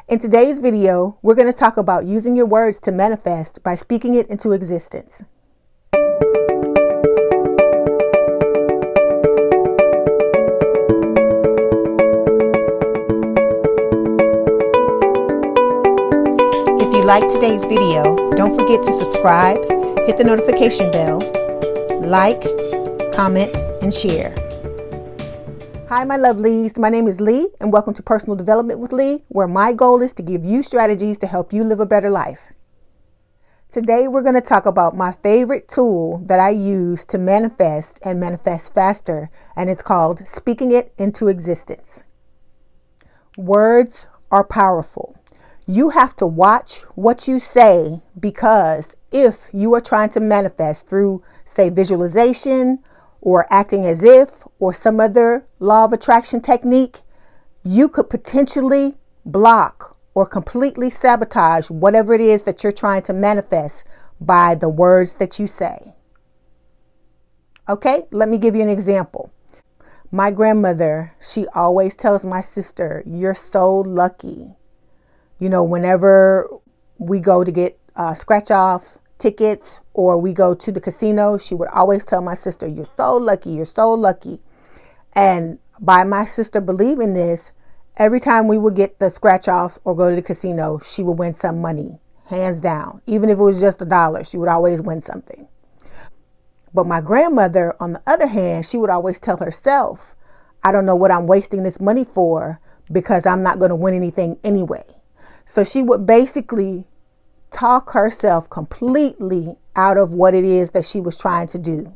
In today's video, we're going to talk about using your words to manifest by speaking it into existence. If you like today's video, don't forget to subscribe, hit the notification bell, like, comment, and share. Hi, my lovelies. My name is Leigh, and welcome to Personal Development with Leigh, where my goal is to give you strategies to help you live a better life. Today, we're going to talk about my favorite tool that I use to manifest and manifest faster, and it's called speaking it into existence. Words are powerful. You have to watch what you say, because if you are trying to manifest through, say, visualization or acting as if, or some other law of attraction technique, you could potentially block or completely sabotage whatever it is that you're trying to manifest by the words that you say. Okay, let me give you an example. My grandmother, she always tells my sister, "You're so lucky." You know, whenever we go to get scratch off tickets or we go to the casino, she would always tell my sister, "You're so lucky, you're so lucky." And by my sister believing this, every time we would get the scratch offs or go to the casino, she would win some money, hands down. Even if it was just $1, she would always win something. But my grandmother, on the other hand, she would always tell herself, "I don't know what I'm wasting this money for, because I'm not going to win anything anyway." So she would basically talk herself completely out of what it is that she was trying to do.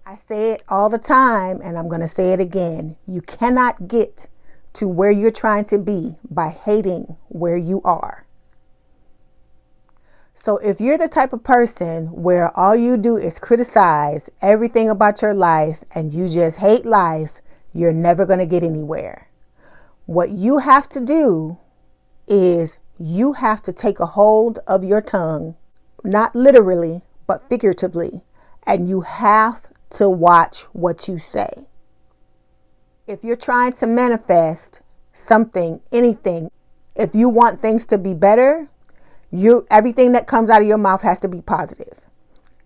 I say it all the time, and I'm going to say it again. You cannot get to where you're trying to be by hating where you are. So if you're the type of person where all you do is criticize everything about your life and you just hate life, you're never going to get anywhere. What you have to do is you have to take a hold of your tongue, not literally, but figuratively, and you have to watch what you say. If you're trying to manifest something, anything, if you want things to be better, everything that comes out of your mouth has to be positive.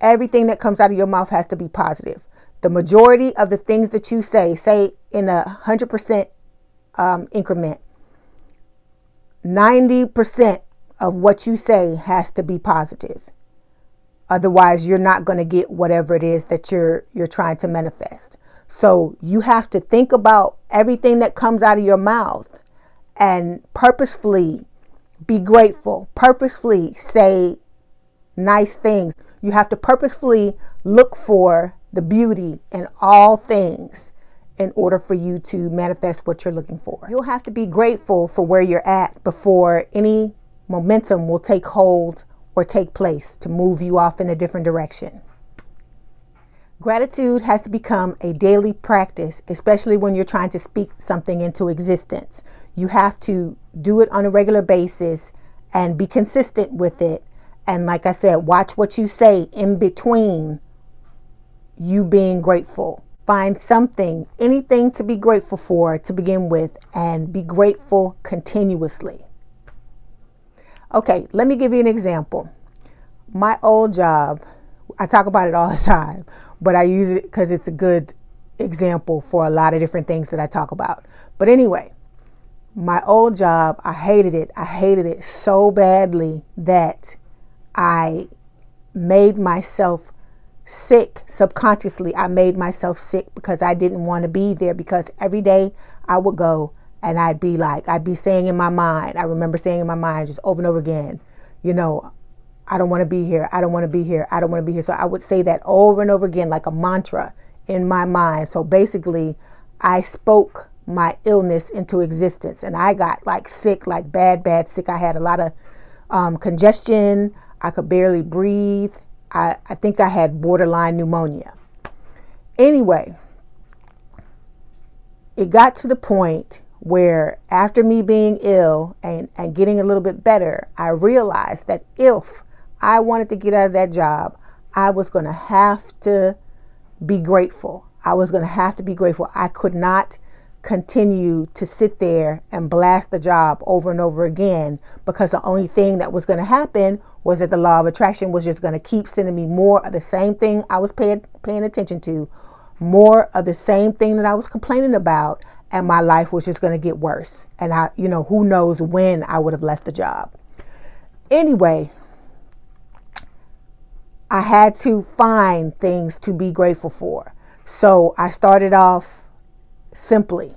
Everything that comes out of your mouth has to be positive. The majority of the things that you say in 100% increment. 90% of what you say has to be positive. Otherwise, you're not going to get whatever it is that you're trying to manifest. So you have to think about everything that comes out of your mouth and purposefully be grateful. Purposefully say nice things. You have to purposefully look for the beauty in all things in order for you to manifest what you're looking for. You'll have to be grateful for where you're at before any momentum will take hold or take place to move you off in a different direction. Gratitude has to become a daily practice, especially when you're trying to speak something into existence. You have to do it on a regular basis and be consistent with it. And like I said, watch what you say in between you being grateful. Find something, anything to be grateful for to begin with, and be grateful continuously. Okay, let me give you an example. My old job, I talk about it all the time, but I use it because it's a good example for a lot of different things that I talk about. But anyway, my old job, I hated it. I hated it so badly that I made myself sick. Subconsciously, I made myself sick because I didn't want to be there, because every day I would go and I'd be saying in my mind, I remember saying in my mind just over and over again, you know, I don't want to be here. I don't want to be here. I don't want to be here. So I would say that over and over again, like a mantra in my mind. So basically, I spoke my illness into existence, and I got like sick, like bad sick. I had a lot of congestion. I could barely breathe. I think I had borderline pneumonia. Anyway, it got to the point where after me being ill and getting a little bit better, I realized that if I wanted to get out of that job, I was going to have to be grateful. I was going to have to be grateful. I could not continue to sit there and blast the job over and over again, because the only thing that was going to happen was that the law of attraction was just going to keep sending me more of the same thing I was paying attention to, more of the same thing that I was complaining about, and my life was just going to get worse. And who knows when I would have left the job. Anyway, I had to find things to be grateful for. So I started off simply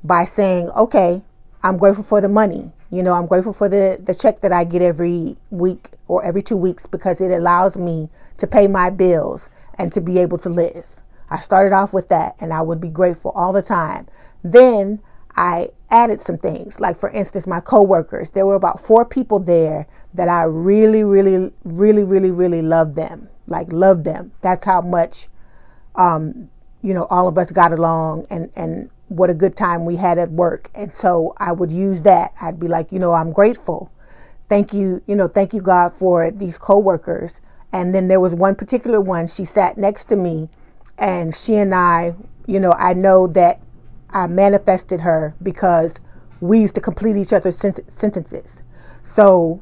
by saying, okay, I'm grateful for the money. I'm grateful for the check that I get every week or every 2 weeks, because it allows me to pay my bills and to be able to live. I started off with that, and I would be grateful all the time. Then I added some things, like for instance, my coworkers. There were about 4 people there that I really, really, really, really, really loved them. Loved them. That's how much, all of us got along, and what a good time we had at work. And so I would use that. I'd be like, I'm grateful. Thank you, thank you, God, for these coworkers. And then there was one particular one. She sat next to me, and she and I know that I manifested her because we used to complete each other's sentences. So,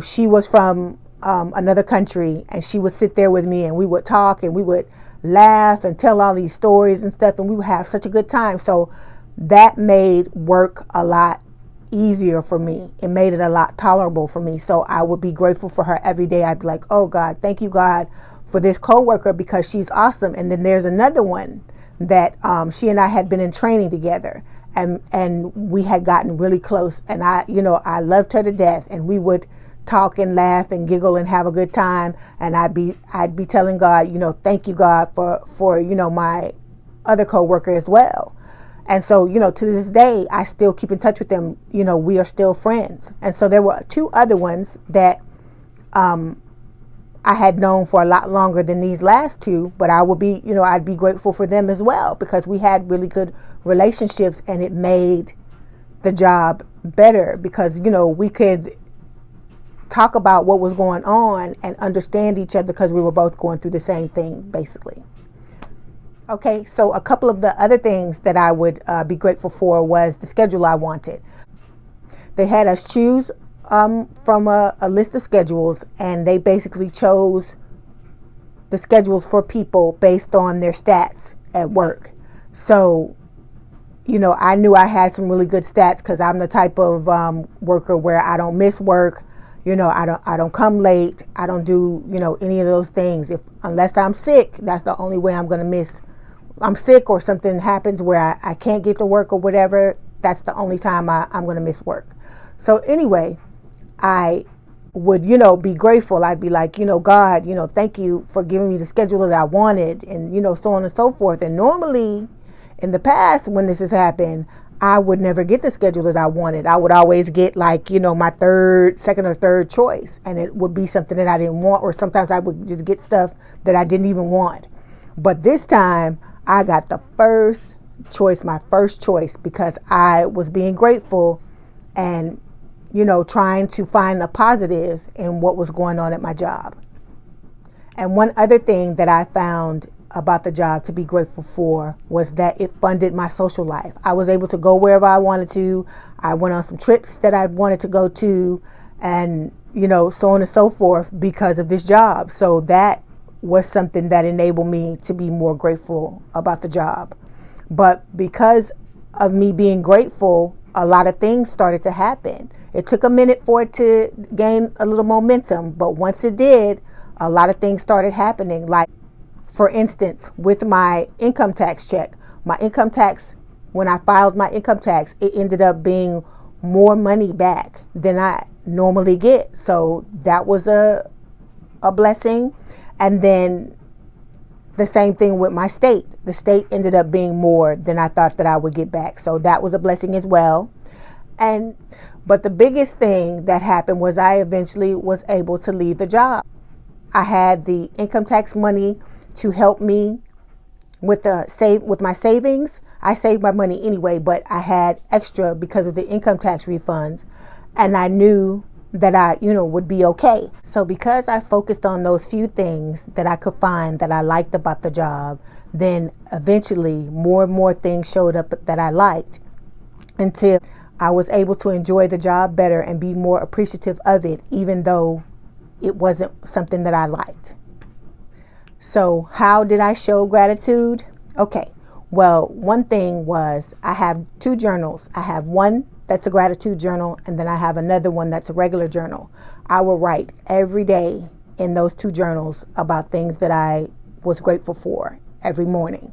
she was from another country, and she would sit there with me, and we would talk, and we would laugh and tell all these stories and stuff, and we would have such a good time. So that made work a lot easier for me. It made it a lot tolerable for me. So I would be grateful for her every day. I'd be like, oh God, thank you, God, for this coworker, because she's awesome. And then there's another one that she and I had been in training together, and we had gotten really close, and I loved her to death, and we would talk and laugh and giggle and have a good time. And I'd be telling God, thank you, God, for my other coworker as well. And so, to this day, I still keep in touch with them. We are still friends. And so there were 2 other ones that I had known for a lot longer than these last 2, but I would be, I'd be grateful for them as well, because we had really good relationships, and it made the job better, because, we could talk about what was going on and understand each other, because we were both going through the same thing, basically. Okay, so a couple of the other things that I would be grateful for was the schedule I wanted. They had us choose from a list of schedules, and they basically chose the schedules for people based on their stats at work. So, I knew I had some really good stats, because I'm the type of worker where I don't miss work. I don't come late. I don't do, any of those things. Unless I'm sick, that's the only way I'm going to miss. I'm sick or something happens where I can't get to work or whatever. That's the only time I'm going to miss work. So anyway, I would, be grateful. I'd be like, God, thank you for giving me the schedule that I wanted, and, so on and so forth. And normally in the past, when this has happened, I would never get the schedule that I wanted. I would always get my second or third choice, and it would be something that I didn't want, or sometimes I would just get stuff that I didn't even want. But this time I got the first choice, my first choice, because I was being grateful and, trying to find the positive in what was going on at my job. And one other thing that I found about the job to be grateful for was that it funded my social life. I was able to go wherever I wanted to. I went on some trips that I wanted to go to, and so on and so forth, because of this job. So that was something that enabled me to be more grateful about the job. But because of me being grateful, a lot of things started to happen. It took a minute for it to gain a little momentum, but once it did, a lot of things started happening. Like, for instance, with my income tax check, when I filed my income tax, it ended up being more money back than I normally get. So that was a blessing. And then the same thing with my state. The state ended up being more than I thought that I would get back. So that was a blessing as well. But the biggest thing that happened was I eventually was able to leave the job. I had the income tax money to help me with my savings. I saved my money anyway, but I had extra because of the income tax refunds. And I knew that I, would be okay. So because I focused on those few things that I could find that I liked about the job, then eventually more and more things showed up that I liked until I was able to enjoy the job better and be more appreciative of it, even though it wasn't something that I liked. So how did I show gratitude? Okay, well, one thing was I have 2 journals. I have one that's a gratitude journal, and then I have another one that's a regular journal. I will write every day in those 2 journals about things that I was grateful for every morning.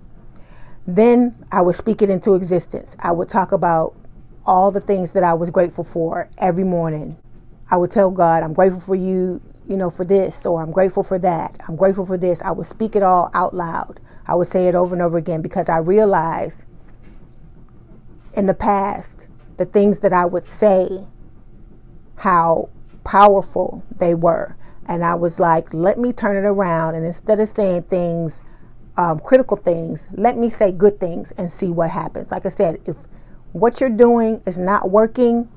Then I would speak it into existence. I would talk about all the things that I was grateful for every morning. I would tell God, I'm grateful for you, for this, or I'm grateful for that. I'm grateful for this. I would speak it all out loud. I would say it over and over again because I realized in the past, the things that I would say, how powerful they were. And I was like, let me turn it around. And instead of saying things, critical things, let me say good things and see what happens. Like I said, if what you're doing is not working,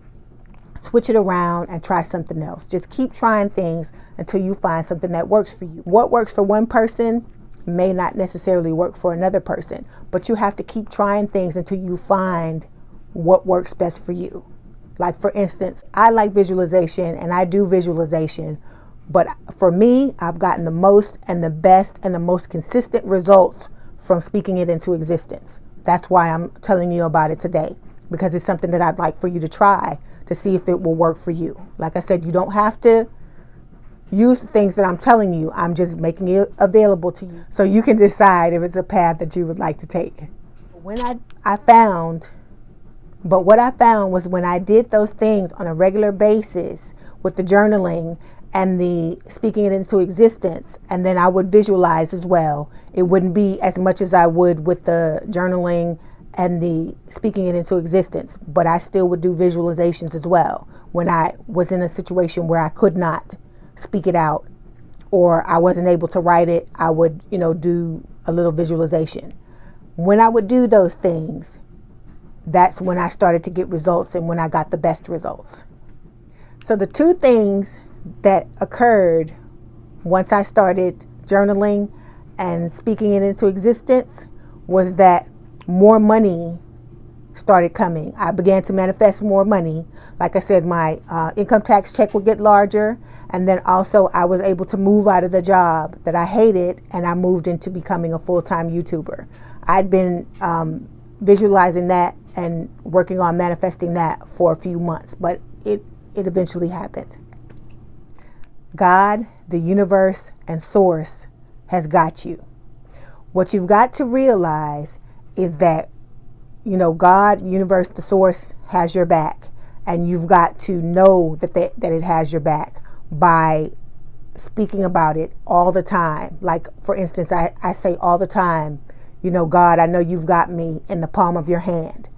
switch it around and try something else. Just keep trying things until you find something that works for you. What works for one person may not necessarily work for another person, but you have to keep trying things until you find what works best for you. Like, for instance, I like visualization and I do visualization, but for me, I've gotten the most and the best and the most consistent results from speaking it into existence. That's why I'm telling you about it today, because it's something that I'd like for you to try to see if it will work for you. Like I said, you don't have to use the things that I'm telling you. I'm just making it available to you so you can decide if it's a path that you would like to take. What I found was when I did those things on a regular basis with the journaling and the speaking it into existence, and then I would visualize as well. It wouldn't be as much as I would with the journaling and the speaking it into existence, but I still would do visualizations as well. When I was in a situation where I could not speak it out or I wasn't able to write it, I would, do a little visualization. When I would do those things, that's when I started to get results and when I got the best results. So the 2 things that occurred once I started journaling and speaking it into existence was that more money started coming. I began to manifest more money. Like I said, my income tax check would get larger. And then also I was able to move out of the job that I hated and I moved into becoming a full-time YouTuber. I'd been visualizing that and working on manifesting that for a few months, but it eventually happened. God, the universe, and source has got you. What you've got to realize is that, God, universe, the source has your back, and you've got to know that it has your back by speaking about it all the time. Like, for instance, I say all the time, God, I know you've got me in the palm of your hand.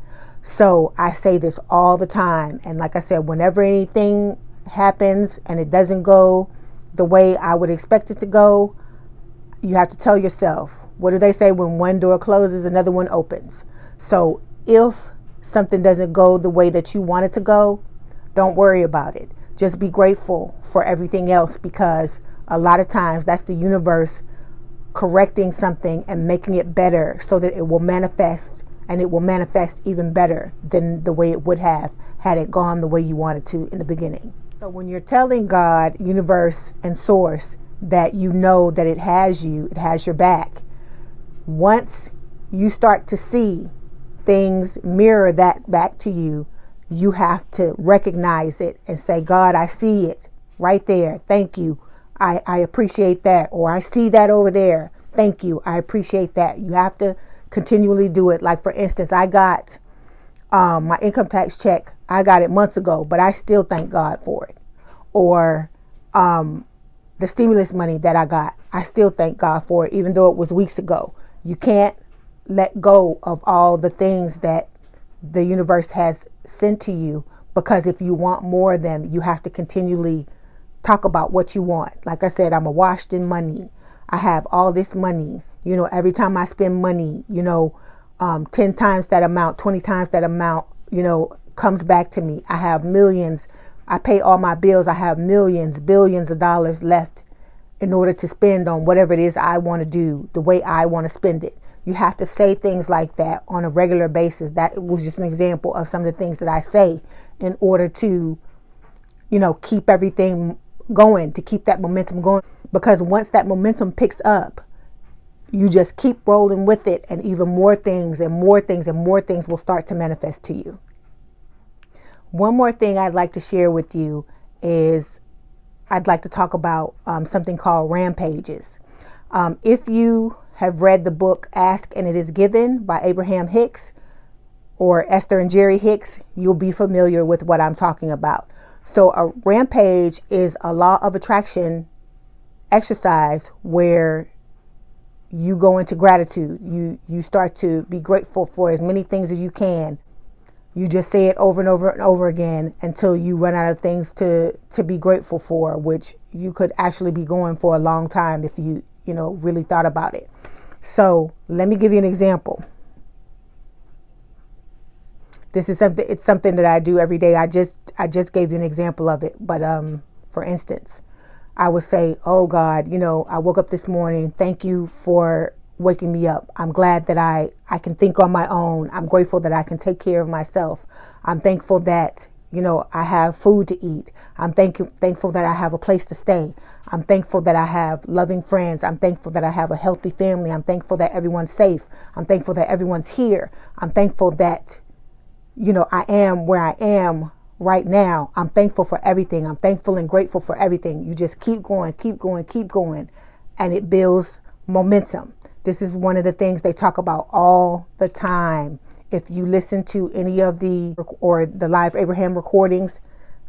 So I say this all the time. And like I said, whenever anything happens and it doesn't go the way I would expect it to go, you have to tell yourself, what do they say? When one door closes, another one opens. So if something doesn't go the way that you want it to go, don't worry about it. Just be grateful for everything else, because a lot of times that's the universe correcting something and making it better so that it will manifest, and it will manifest even better than the way it would have had it gone the way you wanted to in the beginning. So when you're telling God, universe, and source that you know that it has you, it has your back, once you start to see things mirror that back to you, you have to recognize it and say, God, I see it right there. Thank you. I appreciate that. Or I see that over there. Thank you. I appreciate that. You have to continually do it. Like, for instance, I got my income tax check. I got it months ago, but I still thank God for it. Or the stimulus money that I got, I still thank God for it, even though it was weeks ago. You can't let go of all the things that the universe has sent to you, because if you want more of them, you have to continually talk about what you want. Like I said, I'm washed in money. I have all this money. Every time I spend money, 10 times that amount, 20 times that amount, comes back to me. I have millions I pay all my bills. I have millions, billions of dollars left in order to spend on whatever it is I want to do, the way I want to spend it. You have to say things like that on a regular basis. That was just an example of some of the things that I say in order to, keep everything going, to keep that momentum going. Because once that momentum picks up, you just keep rolling with it, and even more things and more things and more things will start to manifest to you. One more thing I'd like to share with you is I'd like to talk about something called Rampages. If you have read the book Ask and It Is Given by Abraham-Hicks or Esther and Jerry Hicks, you'll be familiar with what I'm talking about. So a rampage is a law of attraction exercise where you go into gratitude. You start to be grateful for as many things as you can. You just say it over and over and over again until you run out of things to be grateful for, which you could actually be going for a long time if you really thought about it. So let me give you an example. It's something that I do every day. I just gave you an example of it. But for instance, I would say, oh God, I woke up this morning. Thank you for waking me up. I'm glad that I can think on my own. I'm grateful that I can take care of myself. I'm thankful that, I have food to eat. I'm thankful that I have a place to stay. I'm thankful that I have loving friends. I'm thankful that I have a healthy family. I'm thankful that everyone's safe. I'm thankful that everyone's here. I'm thankful that, I am where I am right now. I'm thankful for everything. I'm thankful and grateful for everything. You just keep going, keep going, keep going, and it builds momentum. This is one of the things they talk about all the time. If you listen to any of the live Abraham recordings,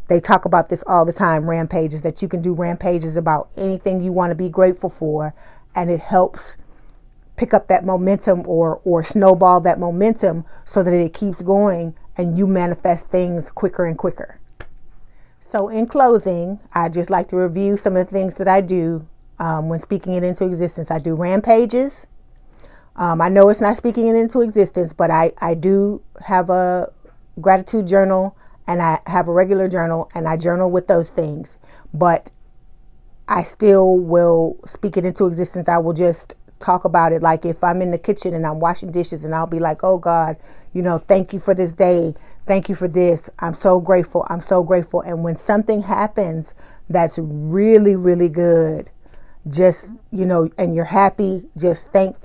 they talk about this all the time, rampages, that you can do rampages about anything you want to be grateful for, and it helps pick up that momentum or snowball that momentum so that it keeps going and you manifest things quicker and quicker. So in closing, I'd just like to review some of the things that I do when speaking it into existence. I do rampages. I know it's not speaking it into existence, but I do have a gratitude journal and I have a regular journal and I journal with those things, but I still will speak it into existence. I will just talk about it. Like if I'm in the kitchen and I'm washing dishes and I'll be like, oh God, thank you for this day. Thank you for this. I'm so grateful. I'm so grateful. And when something happens that's really, really good, just, and you're happy, just thank.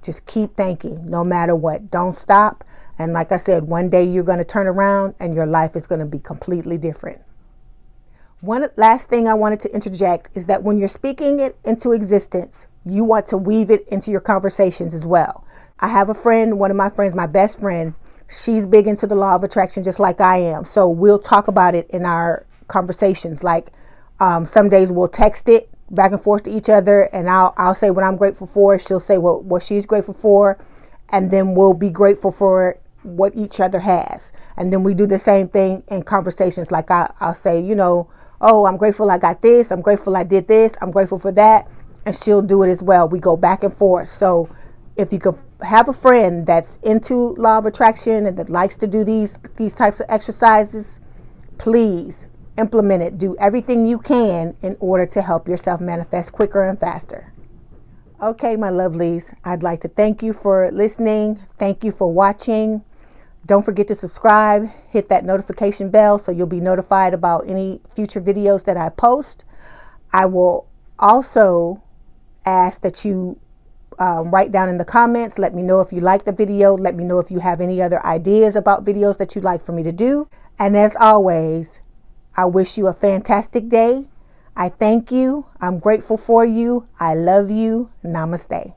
Just keep thanking no matter what. Don't stop. And like I said, one day you're going to turn around and your life is going to be completely different. One last thing I wanted to interject is that when you're speaking it into existence, you want to weave it into your conversations as well. I have a friend, one of my friends, my best friend, she's big into the law of attraction just like I am. So we'll talk about it in our conversations. Like some days we'll text it back and forth to each other, and I'll say what I'm grateful for. She'll say what she's grateful for, and then we'll be grateful for what each other has. And then we do the same thing in conversations. Like I'll say, oh, I'm grateful I got this. I'm grateful I did this. I'm grateful for that. And she'll do it as well. We go back and forth. So if you could have a friend that's into law of attraction and that likes to do these types of exercises, please implement it. Do everything you can in order to help yourself manifest quicker and faster. Okay, my lovelies, I'd like to thank you for listening. Thank you for watching. Don't forget to subscribe, hit that notification bell so you'll be notified about any future videos that I post. I will also ask that you write down in the comments. Let me know if you like the video. Let me know if you have any other ideas about videos that you'd like for me to do. And as always, I wish you a fantastic day. I thank you. I'm grateful for you. I love you. Namaste.